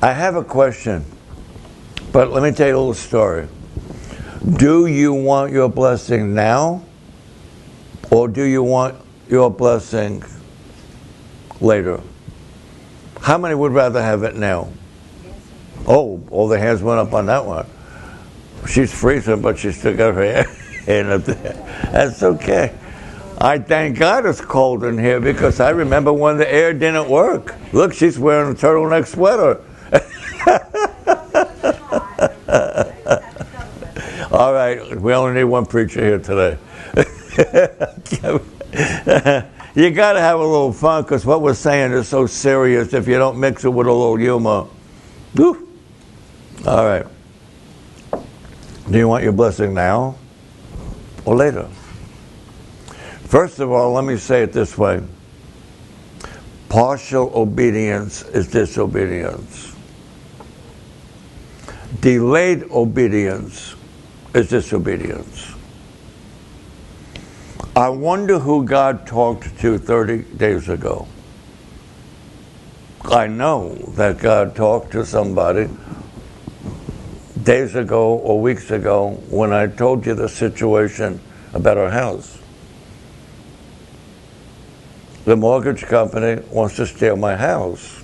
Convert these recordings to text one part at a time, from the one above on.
I have a question, but let me tell you a little story. Do you want your blessing now, or do you want your blessing later? How many would rather have it now? Oh, all the hands went up on that one. She's freezing, but she still got her hand up there. That's okay. I thank God it's cold in here, because I remember when the air didn't work. Look, she's wearing a turtleneck sweater. All right, we only need one preacher here today. You got to have a little fun, because what we're saying is so serious if you don't mix it with a little humor. Woo. All right. Do you want your blessing now or later? First of all, let me say it this way. Partial obedience is disobedience. Delayed obedience is disobedience. I wonder who God talked to 30 days ago. I know that God talked to somebody days ago or weeks ago when I told you the situation about our house. The mortgage company wants to steal my house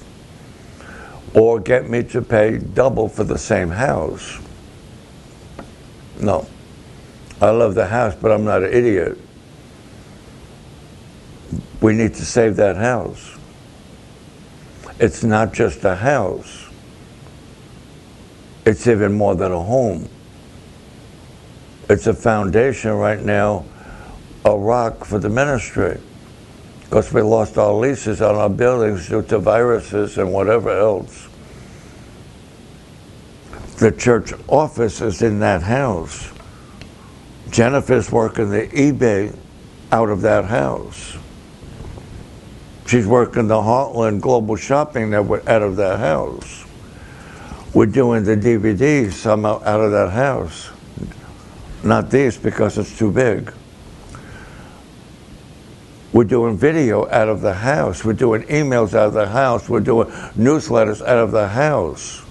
or get me to pay double for the same house. No. I love the house, but I'm not an idiot. We need to save that house. It's not just a house. It's even more than a home. It's a foundation right now, a rock for the ministry. Because we lost our leases on our buildings due to viruses and whatever else. The church office is in that house. Jennifer's working the eBay out of that house. She's working the Heartland Global Shopping Network out of that house. We're doing the DVDs somehow out of that house. Not these, because it's too big. We're doing video out of the house. We're doing emails out of the house. We're doing newsletters out of the house.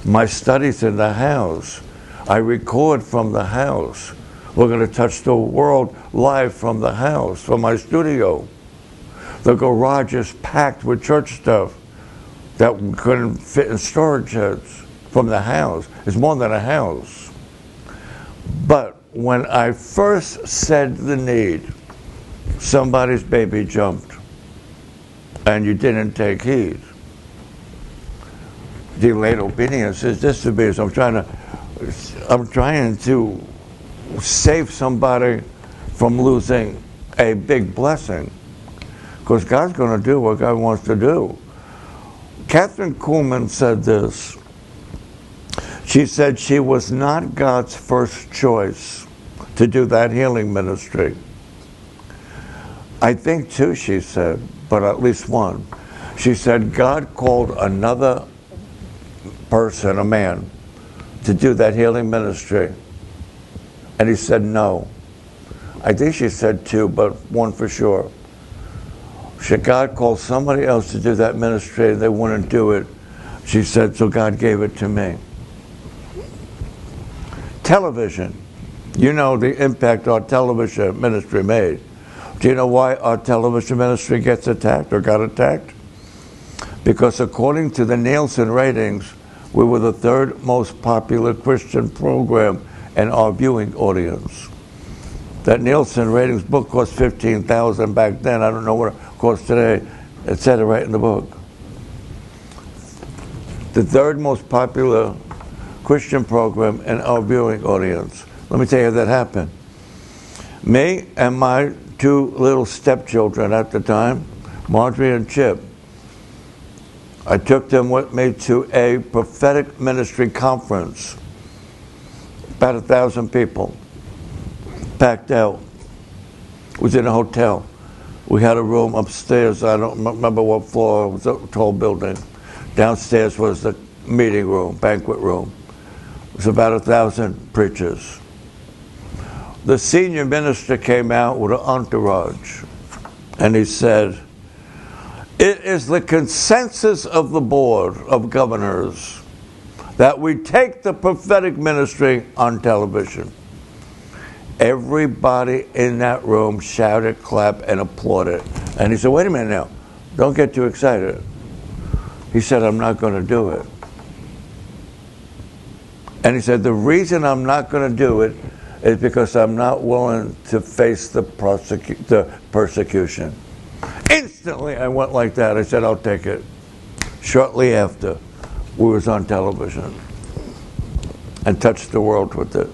My study's in the house. I record from the house. We're going to touch the world live from the house, from my studio. The garage is packed with church stuff that we couldn't fit in storage sheds from the house. It's more than a house. But when I first said the need, somebody's baby jumped, and you didn't take heed. Delayed obedience is disobedience. I'm trying to save somebody from losing a big blessing, because God's going to do what God wants to do. Catherine Kuhlman said this. She said she was not God's first choice to do that healing ministry. I think two, she said, but at least one. She said God called another person, a man, to do that healing ministry. And he said no. I think she said two, but one for sure. God called somebody else to do that ministry, and they wouldn't do it. She said, so God gave it to me. Television. You know the impact our television ministry made. Do you know why our television ministry gets attacked or got attacked? Because according to the Nielsen ratings, we were the third most popular Christian program in our viewing audience. That Nielsen ratings book cost $15,000 back then. I don't know what it costs today. It said it right in the book. The third most popular Christian program in our viewing audience. Let me tell you how that happened. Me and my two little stepchildren at the time, Marjorie and Chip, I took them with me to a prophetic ministry conference. About 1,000 people, packed out. It was in a hotel. We had a room upstairs. I don't remember what floor. It was a tall building. Downstairs was the meeting room, banquet room. It was about 1,000 preachers. The senior minister came out with an entourage, and he said, It is the consensus of the Board of Governors that we take the prophetic ministry on television. Everybody in that room shouted, clapped, and applauded. And he said, wait a minute now, don't get too excited. He said, I'm not going to do it. And he said, the reason I'm not going to do it is because I'm not willing to face the persecution. Instantly, I went like that. I said, I'll take it. Shortly after, we was on television and touched the world with it.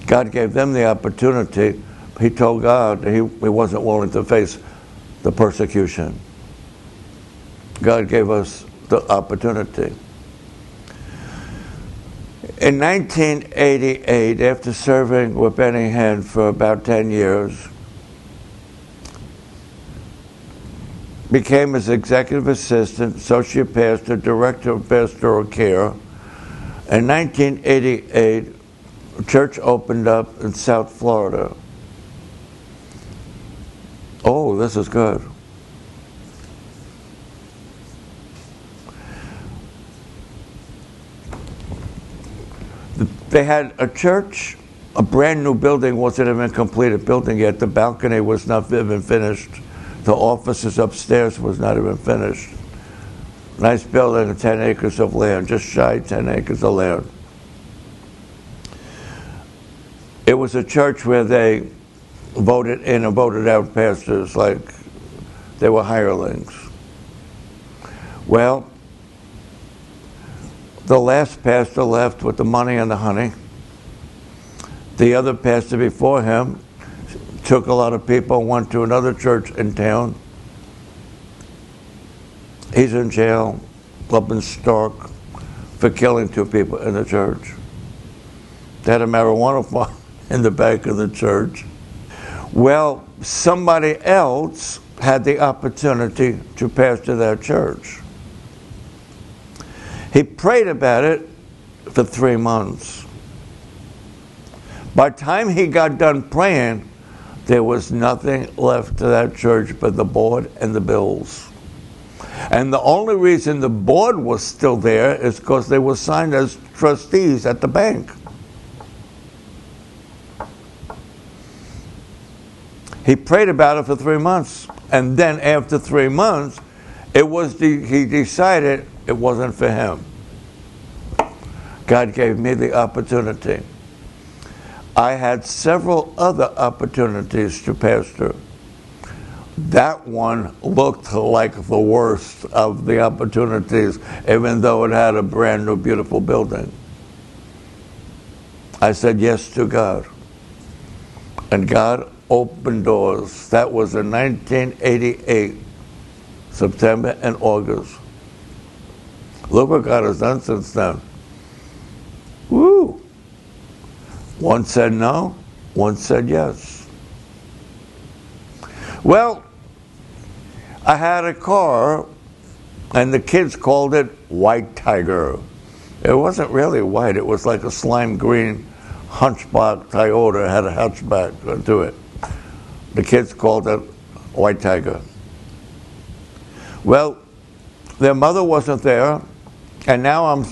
God gave them the opportunity. He told God that he wasn't willing to face the persecution. God gave us the opportunity. In 1988, after serving with Benny Hinn for about 10 years, became his executive assistant, associate pastor, director of pastoral care. In 1988, a church opened up in South Florida. Oh, this is good. They had a church, a brand new building, wasn't even a completed building yet. The balcony was not even finished. The offices upstairs was not even finished. Nice building, 10 acres of land, just shy 10 acres of land. It was a church where they voted in and voted out pastors like they were hirelings. Well, the last pastor left with the money and the honey. The other pastor before him took a lot of people and went to another church in town. He's in jail up in Stark for killing 2 people in the church. They had a marijuana farm in the back of the church. Well, somebody else had the opportunity to pastor that church. He prayed about it for 3 months. By the time he got done praying, there was nothing left to that church but the board and the bills. And the only reason the board was still there is because they were signed as trustees at the bank. He prayed about it for 3 months. And then after 3 months, he decided it wasn't for him. God gave me the opportunity. I had several other opportunities to pastor. That one looked like the worst of the opportunities, even though it had a brand new, beautiful building. I said yes to God. And God opened doors. That was in 1988, September and August. Look what God has done since then. Woo! One said no, one said yes. Well, I had a car, and the kids called it White Tiger. It wasn't really white, it was like a slime green hunchback Toyota. It had a hatchback to it. The kids called it White Tiger. Well, their mother wasn't there, and now I'm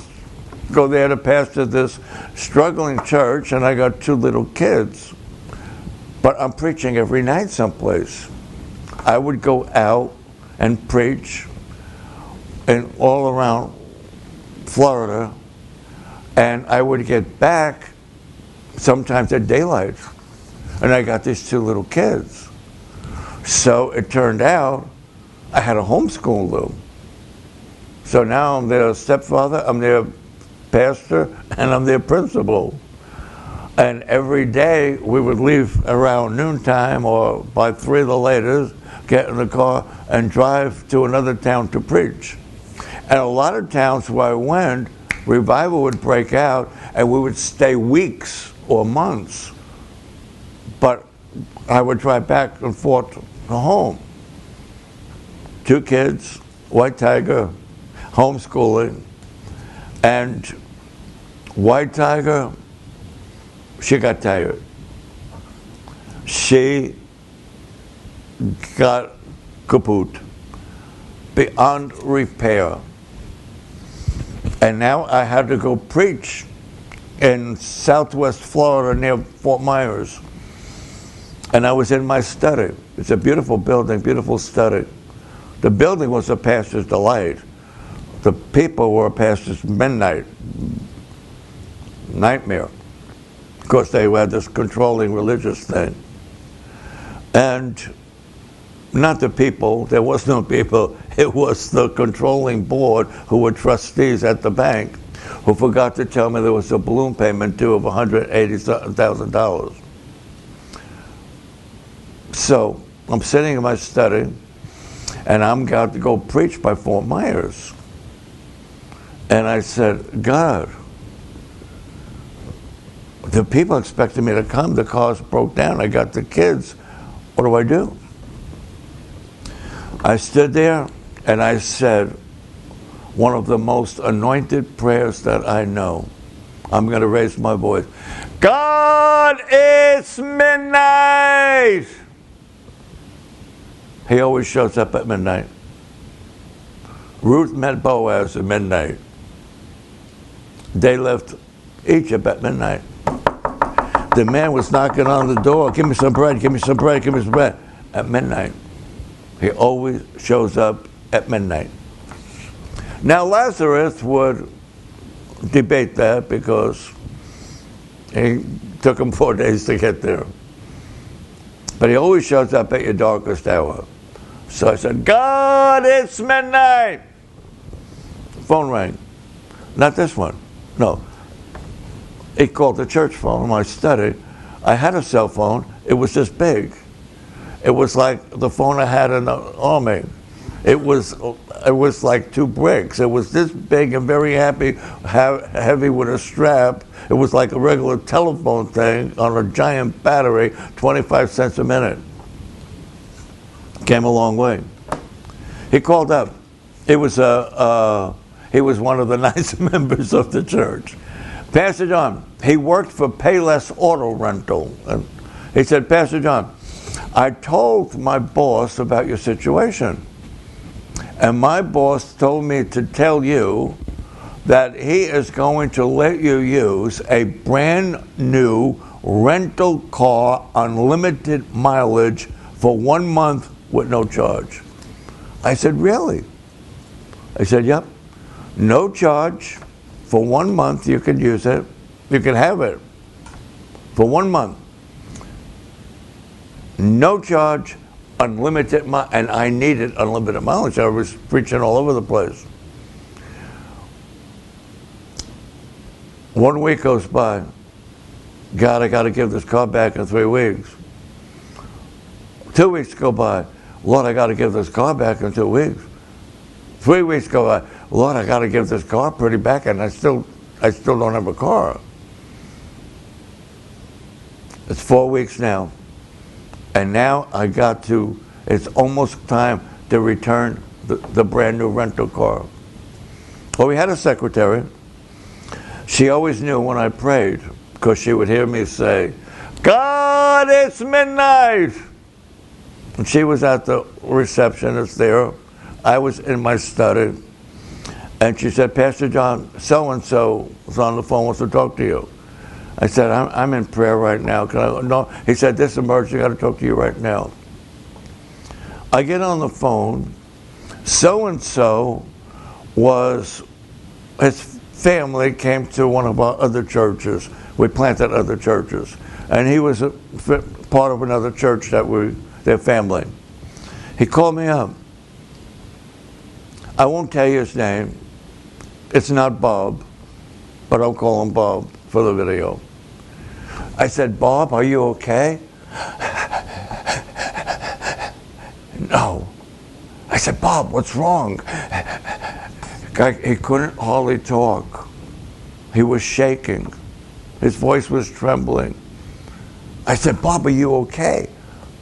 go there to pastor this struggling church, and I got 2 little kids. But I'm preaching every night someplace. I would go out and preach and all around Florida, and I would get back sometimes at daylight, and I got these 2 little kids. So it turned out I had to homeschool them. So now I'm their stepfather, I'm their pastor, and I'm their principal. And every day we would leave around noontime or by 3 of the latest, get in the car and drive to another town to preach. And a lot of towns where I went, revival would break out and we would stay weeks or months. But I would drive back and forth to home. 2 kids, White Tiger, homeschooling, and White Tiger, she got tired. She got kaput. beyond repair. And now I had to go preach in Southwest Florida near Fort Myers. And I was in my study. It's a beautiful building, beautiful study. The building was a pastor's delight. The people were a pastor's midnight nightmare. Of course, they had this controlling religious thing. And not the people, there was no people, it was the controlling board who were trustees at the bank who forgot to tell me there was a balloon payment due of $180,000. So I'm sitting in my study and I'm got to go preach by Fort Myers. And I said, God, the people expected me to come, the cars broke down, I got the kids, what do I do? I stood there and I said one of the most anointed prayers that I know. I'm going to raise my voice. God, it's midnight. He always shows up at midnight. Ruth met Boaz at midnight. They left Egypt at midnight. The man was knocking on the door, give me some bread, give me some bread, give me some bread, at midnight. He always shows up at midnight. Now Lazarus would debate that because he took him 4 days to get there. But he always shows up at your darkest hour. So I said, God, it's midnight. Phone rang. Not this one. No. He called the church phone in my study. I had a cell phone. It was this big. It was like the phone I had in the army. It was like 2 bricks. It was this big and very heavy with a strap. It was like a regular telephone thing on a giant battery, 25 cents a minute. Came a long way. He called up. He was one of the nice members of the church. Pastor John, he worked for Payless Auto Rental. And he said, Pastor John, I told my boss about your situation. And my boss told me to tell you that he is going to let you use a brand new rental car, unlimited mileage for 1 month with no charge. I said, really? I said, yep. No charge. For 1 month you can use it. You can have it for 1 month. No charge, unlimited mileage, and I needed unlimited mileage. I was preaching all over the place. 1 week goes by. God, I got to give this car back in 3 weeks. 2 weeks go by. Lord, I got to give this car back in 2 weeks. 3 weeks go by. Lord, I got to give this car pretty back, and I still don't have a car. It's 4 weeks now. And now it's almost time to return the brand new rental car. Well, we had a secretary. She always knew when I prayed, because she would hear me say, God, it's midnight. And she was at the receptionist there. I was in my study. And she said, Pastor John, so-and-so is on the phone, wants to talk to you. I said, I'm in prayer right now. Can I? No. He said, this emergency, I got to talk to you right now. I get on the phone. So-and-so his family came to one of our other churches. We planted other churches. And he was a part of another church their family. He called me up. I won't tell you his name. It's not Bob, but I'll call him Bob for the video. I said, Bob, are you okay? No. I said, Bob, what's wrong? He couldn't hardly talk. He was shaking. His voice was trembling. I said, Bob, are you okay?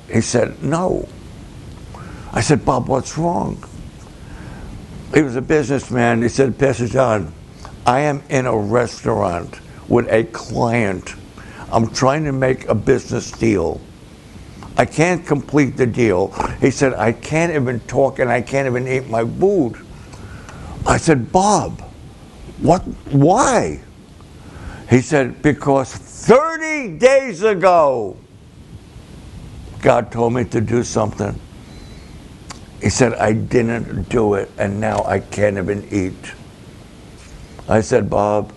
He said, no. I said, Bob, what's wrong? He was a businessman. He said, Pastor John, I am in a restaurant with a client. I'm trying to make a business deal. I can't complete the deal. He said, I can't even talk and I can't even eat my food. I said, Bob, what? Why? He said, because 30 days ago, God told me to do something. He said, I didn't do it, and now I can't even eat. I said, Bob,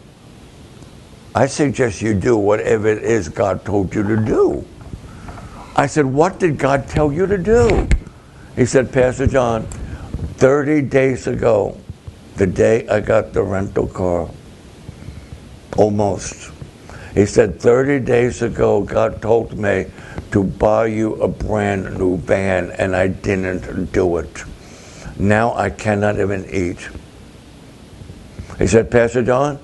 I suggest you do whatever it is God told you to do. I said, what did God tell you to do? He said, Pastor John, 30 days ago, the day I got the rental car, almost. He said, 30 days ago, God told me to buy you a brand new van, and I didn't do it. Now I cannot even eat. He said, Pastor John,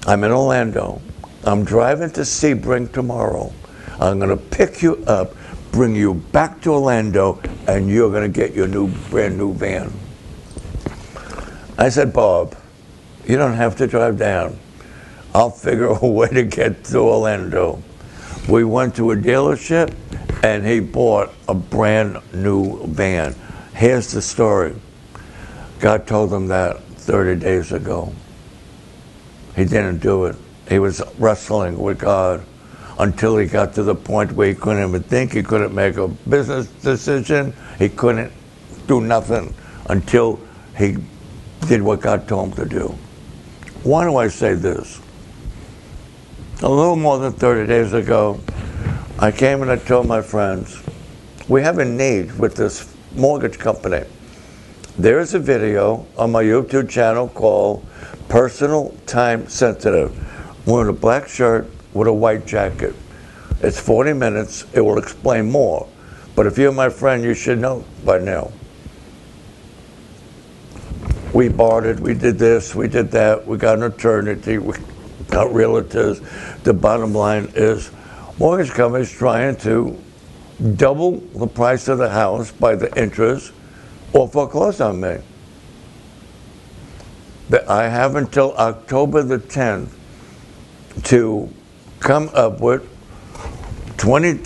I'm in Orlando. I'm driving to Sebring tomorrow. I'm going to pick you up, bring you back to Orlando, and you're going to get your brand new van. I said, Bob, you don't have to drive down. I'll figure a way to get to Orlando. We went to a dealership, and he bought a brand new van. Here's the story. God told him that 30 days ago. He didn't do it. He was wrestling with God until he got to the point where he couldn't even think. He couldn't make a business decision. He couldn't do nothing until he did what God told him to do. Why do I say this? A little more than 30 days ago, I came and I told my friends, we have a need with this mortgage company. There is a video on my YouTube channel called Personal Time Sensitive. I'm wearing a black shirt with a white jacket. It's 40 minutes. It will explain more. But if you're my friend, you should know by now. We bartered, we did this, we did that, we got an attorney, we got realtors. The bottom line is mortgage companies trying to double the price of the house by the interest or foreclose on me. I have until October the 10th to come up with 20,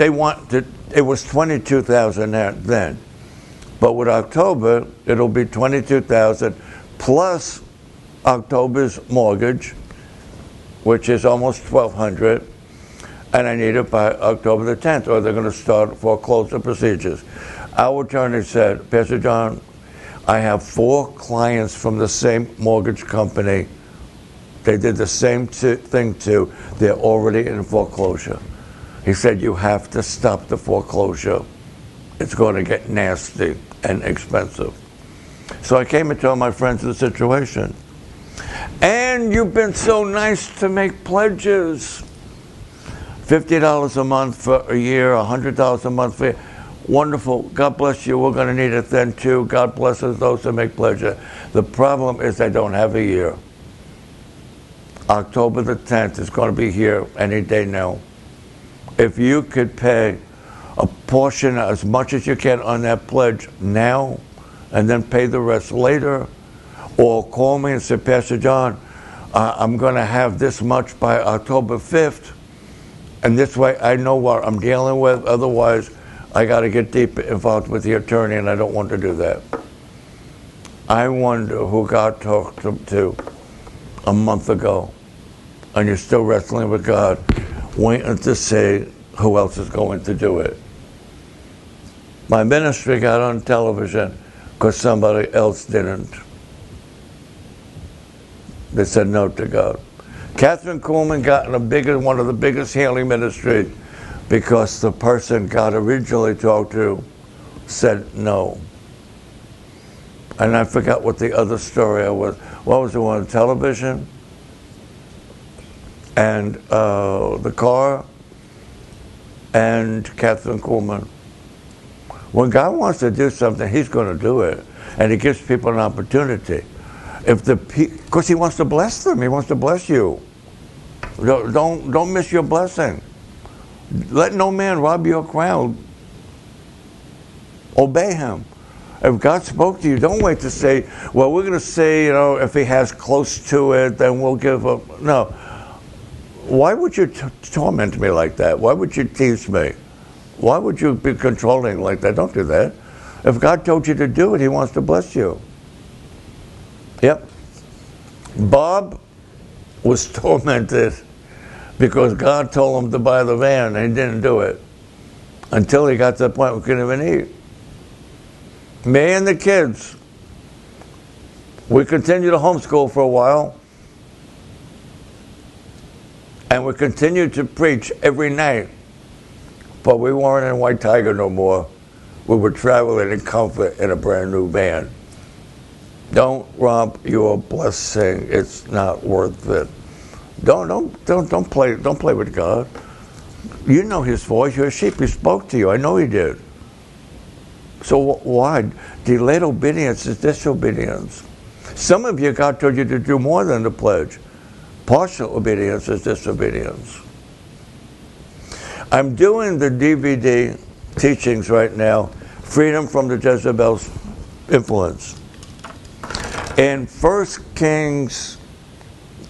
it was 22,000 then. But with October, it'll be 22,000 plus October's mortgage, which is almost 1,200, and I need it by October the 10th, or they're going to start foreclosure procedures. Our attorney said, Pastor John, I have 4 clients from the same mortgage company. They did the same thing too. They're already in foreclosure. He said, you have to stop the foreclosure. It's going to get nasty and expensive. So I came and told my friends the situation. And you've been so nice to make pledges. $50 a month for a year, $100 a month for a year. Wonderful. God bless you. We're going to need it then too. God blesses those who make pledges. The problem is I don't have a year. October the 10th is going to be here any day now. If you could pay a portion, as much as you can on that pledge now, and then pay the rest later, or call me and say, Pastor John, I'm going to have this much by October 5th, and this way I know what I'm dealing with. Otherwise, I got to get deep involved with the attorney, and I don't want to do that. I wonder who God talked to a month ago, and you're still wrestling with God, waiting to see who else is going to do it. My ministry got on television because somebody else didn't. They said no to God. Catherine Kuhlman got in one of the biggest healing ministries because the person God originally talked to said no. And I forgot what the other story was. What was the one on television? And the car and Catherine Kuhlman. When God wants to do something, He's going to do it. And He gives people an opportunity. Because He wants to bless them. He wants to bless you. Don't miss your blessing. Let no man rob your crown. Obey Him. If God spoke to you, don't wait to say, well, we're going to say, if He has close to it, then we'll give up. No. Why would you torment me like that? Why would you tease me? Why would you be controlling like that? Don't do that. If God told you to do it, he wants to bless you. Yep. Bob was tormented because God told him to buy the van and he didn't do it until he got to the point where he couldn't even eat. Me and the kids, we continued to homeschool for a while, and we continued to preach every night, but we weren't in White Tiger no more. We were traveling in comfort in a brand new van. Don't rob your blessing. It's not worth it. Don't play with God. You know his voice. You're a sheep. He spoke to you. I know he did. So why? Delayed obedience is disobedience. Some of you, God told you to do more than the pledge. Partial obedience is disobedience. I'm doing the DVD teachings right now, Freedom from the Jezebel's Influence. In 1 Kings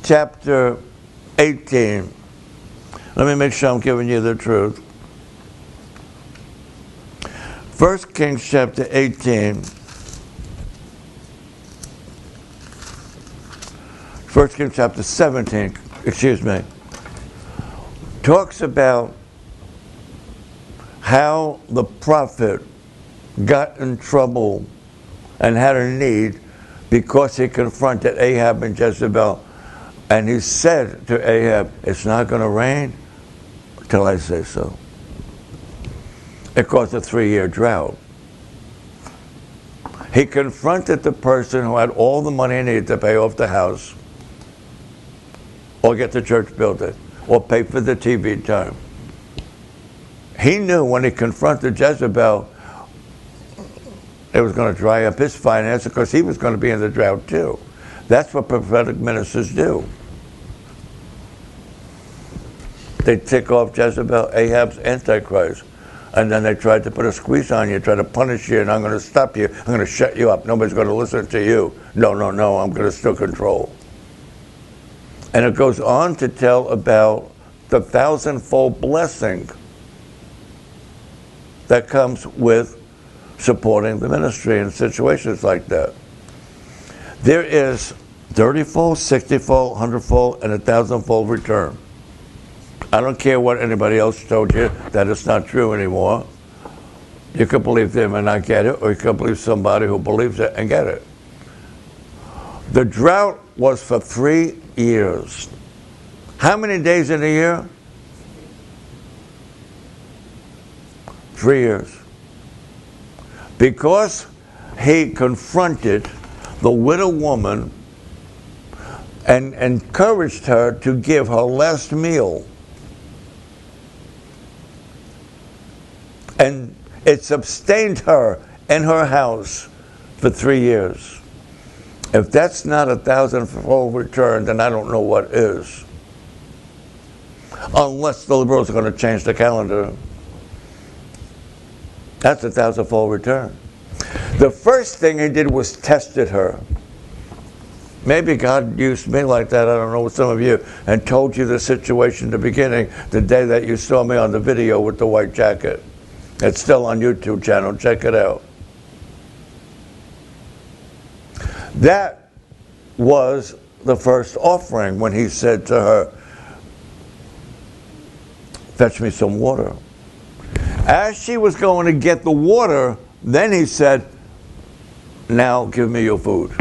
chapter 18, let me make sure I'm giving you the truth. 1 Kings chapter 18, 1 Kings chapter 17, talks about how the prophet got in trouble and had a need because he confronted Ahab and Jezebel. And he said to Ahab, it's not going to rain till I say so. It caused a 3-year drought. He confronted the person who had all the money he needed to pay off the house, or get the church building, or pay for the TV time. He knew when he confronted Jezebel, it was going to dry up his finances because he was going to be in the drought too. That's what prophetic ministers do. They tick off Jezebel, Ahab's Antichrist, and then they try to put a squeeze on you, try to punish you, and I'm going to stop you. I'm going to shut you up. Nobody's going to listen to you. No, I'm going to still control. And it goes on to tell about the 1,000-fold blessing that comes with supporting the ministry in situations like that. There is 30-fold, 60-fold, 100-fold, and 1,000-fold return. I don't care what anybody else told you, that it's not true anymore. You could believe them and not get it, or you could believe somebody who believes it and get it. The drought was for 3 years. How many days in a year? 3 years. Because he confronted the widow woman and encouraged her to give her last meal. And it sustained her and her house for 3 years. If that's not 1,000-fold return, then I don't know what is. Unless the liberals are going to change the calendar. That's 1,000-fold return. The first thing he did was tested her. Maybe God used me like that, I don't know, with some of you, and told you the situation in the beginning, the day that you saw me on the video with the white jacket. It's still on YouTube channel, check it out. That was the first offering when he said to her, fetch me some water. As she was going to get the water, then he said, now give me your food.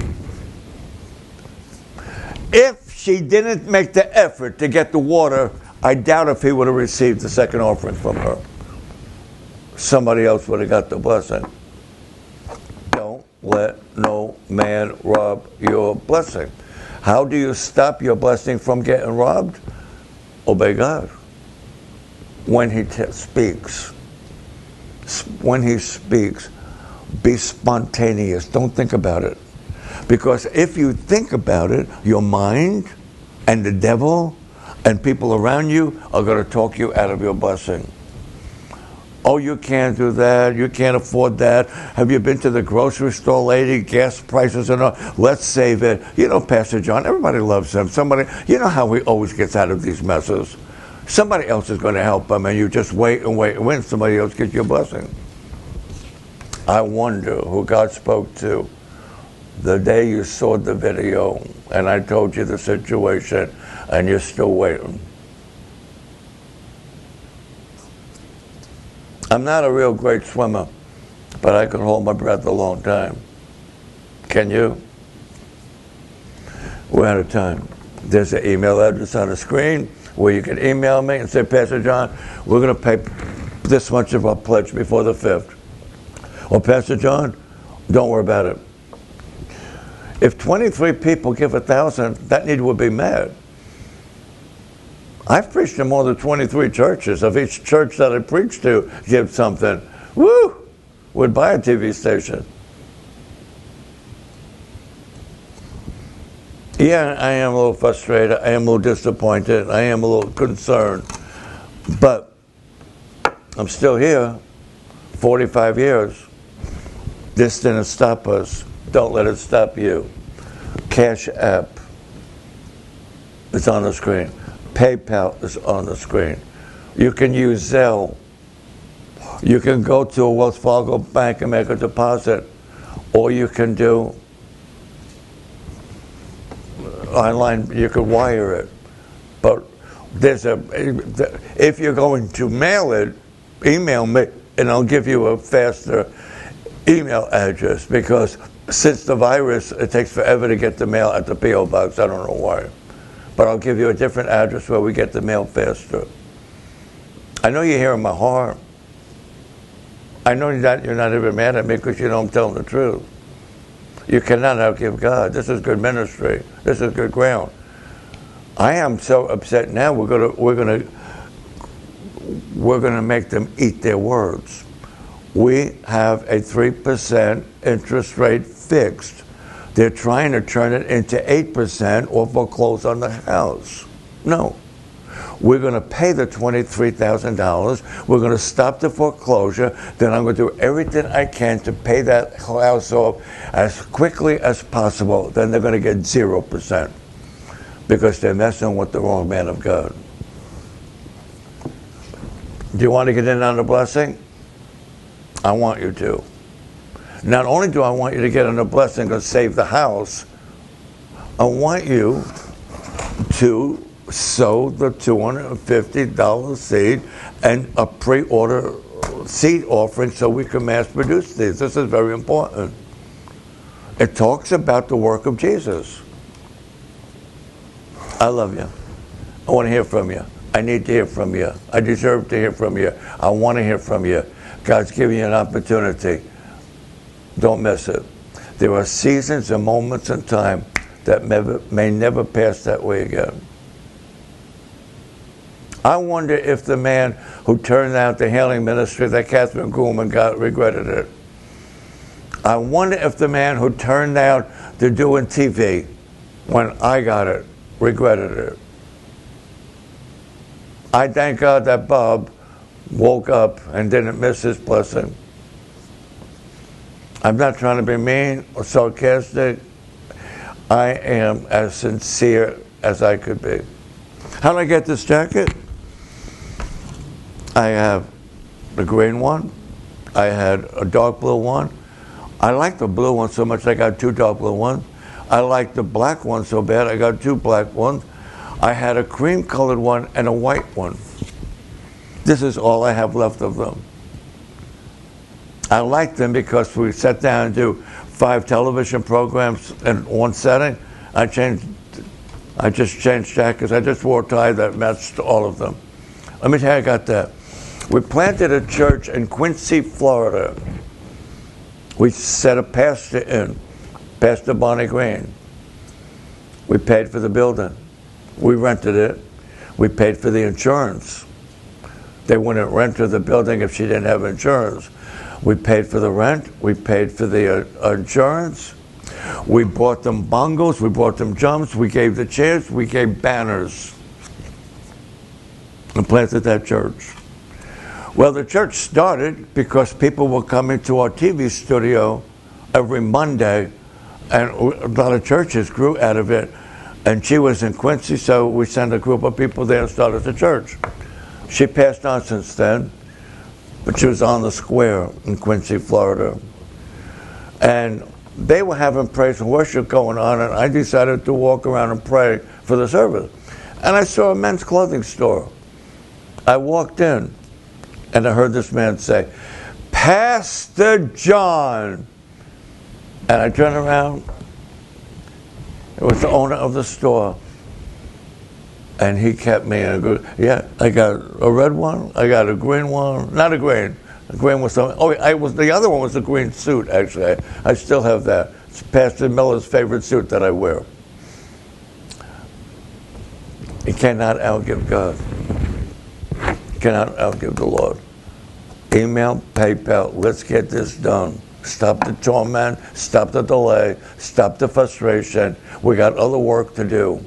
If she didn't make the effort to get the water, I doubt if he would have received the second offering from her. Somebody else would have got the blessing. Don't let no man rob your blessing. How do you stop your blessing from getting robbed? Obey God. When he speaks, be spontaneous. Don't think about it. Because if you think about it, your mind and the devil and people around you are going to talk you out of your blessing. Oh, you can't do that. You can't afford that. Have you been to the grocery store, lady? Gas prices and all. Let's save it. You know, Pastor John, everybody loves him. Somebody, you know how he always gets out of these messes. Somebody else is going to help them, and you just wait and wait and wait. Somebody else gets your blessing. I wonder who God spoke to the day you saw the video and I told you the situation and you're still waiting. I'm not a real great swimmer, but I can hold my breath a long time. Can you? We're out of time. There's an email address on the screen where you can email me and say, Pastor John, we're going to pay this much of our pledge before the 5th. Or, Pastor John, don't worry about it. If 23 people give 1,000, that need would be mad. I've preached in more than 23 churches. If each church that I preach to gives something, woo, would buy a TV station. Yeah, I am a little frustrated. I am a little disappointed. I am a little concerned. But I'm still here, 45 years. This didn't stop us. Don't let it stop you. Cash App is on the screen. PayPal is on the screen. You can use Zelle. You can go to a Wells Fargo bank and make a deposit. Or you can do online, you could wire it. But if you're going to mail it, email me, and I'll give you a faster email address, because since the virus, it takes forever to get the mail at the P.O. box. I don't know why. But I'll give you a different address where we get the mail faster. I know you're hearing my heart. I know that you're not even mad at me because you know I'm telling the truth. You cannot outgive God. This is good ministry. This is good ground. I am so upset now. We're gonna make them eat their words. We have a 3% interest rate fixed. They're trying to turn it into 8% or foreclose on the house. No. We're going to pay the $23,000. We're going to stop the foreclosure. Then I'm going to do everything I can to pay that house off as quickly as possible. Then they're going to get 0% because they're messing with the wrong man of God. Do you want to get in on the blessing? I want you to. Not only do I want you to get on the blessing and save the house, I want you to sow the $250 seed and a pre-order seed offering so we can mass produce these. This is very important. It talks about the work of Jesus. I love you. I want to hear from you. I need to hear from you. I deserve to hear from you. I want to hear from you. God's giving you an opportunity. Don't miss it. There are seasons and moments in time that may never pass that way again. I wonder if the man who turned out the healing ministry that Catherine Kuhlman got regretted it. I wonder if the man who turned out to doing TV when I got it regretted it. I thank God that Bob woke up and didn't miss his blessing. I'm not trying to be mean or sarcastic. I am as sincere as I could be. How did I get this jacket? I have the green one. I had a dark blue one. I like the blue one so much I got two dark blue ones. I like the black one so bad I got two black ones. I had a cream colored one and a white one. This is all I have left of them. I like them because we sat down and do 5 television programs in one setting. I just changed jackets. I just wore a tie that matched all of them. Let me tell you, I got that. We planted a church in Quincy, Florida. We set a pastor in, Pastor Bonnie Green. We paid for the building. We rented it. We paid for the insurance. They wouldn't rent her the building if she didn't have insurance. We paid for the rent. We paid for the insurance. We bought them bongos. We bought them jumps. We gave the chairs. We gave banners. And planted that church. Well, the church started because people were coming to our TV studio every Monday, and a lot of churches grew out of it. And she was in Quincy, so we sent a group of people there and started the church. She passed on since then, but she was on the square in Quincy, Florida. And they were having praise and worship going on, and I decided to walk around and pray for the service. And I saw a men's clothing store. I walked in, and I heard this man say, "Pastor John." And I turned around. It was the owner of the store. And he kept me in a good, yeah, I got a red one, I got a green one, not a green. The green was something, the other one was a green suit, actually. I still have that. It's Pastor Miller's favorite suit that I wear. You cannot outgive God. You cannot outgive the Lord. Email, PayPal, let's get this done. Stop the torment, stop the delay, stop the frustration. We got other work to do.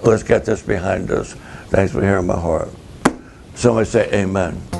Let's get this behind us. Thanks for hearing my heart. Somebody say amen.